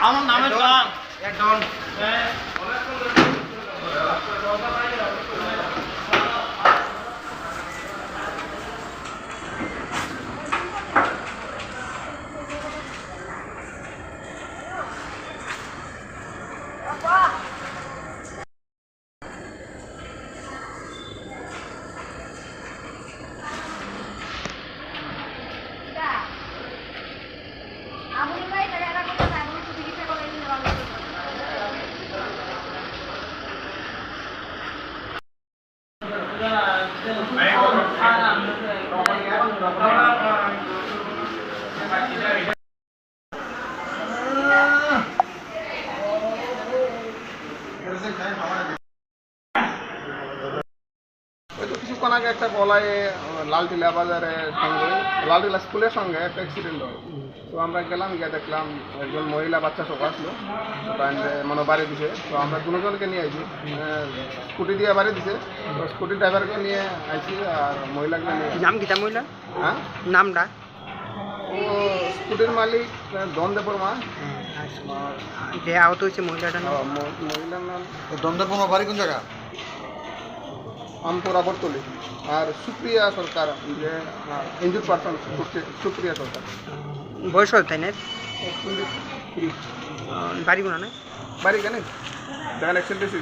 আমার নামে ডন কিছুক্ষণ আগে একটা গলায় লালটিলা বাজারের সঙ্গে লালটিলা স্কুলের সঙ্গে একটা অ্যাক্সিডেন্ট হয়। তো আমরা গেলাম, গিয়ে দেখলাম একজন মহিলা বাচ্চা সব আসলো, মানে বাড়ি দিছে। তো আমরা দুজনকে নিয়ে আইছি, স্কুটি দিয়ে বাড়ি দিছে। তো স্কুটি ড্রাইভারকে নিয়ে আইছি আর মহিলাকে নিয়ে। নাম কি তা মহিলা? হ্যাঁ, নামটা? ও স্কুটির মালিক দন্দেপরমা। যে আহত হয়েছে মহিলাটার নাম? মহিলার নাম দন্দেপরমা, বাড়ি কোন জায়গা? আমপুরা বর্তলি। আর সুপ্রিয়া সরকার, যে ইনজুর পারসন সুপ্রিয়া সরকার। বয়স হয় তাই না? 23। বাড়ি কোনা না? বাড়ি কেন দেখেন অ্যাক্সিডেন্ট।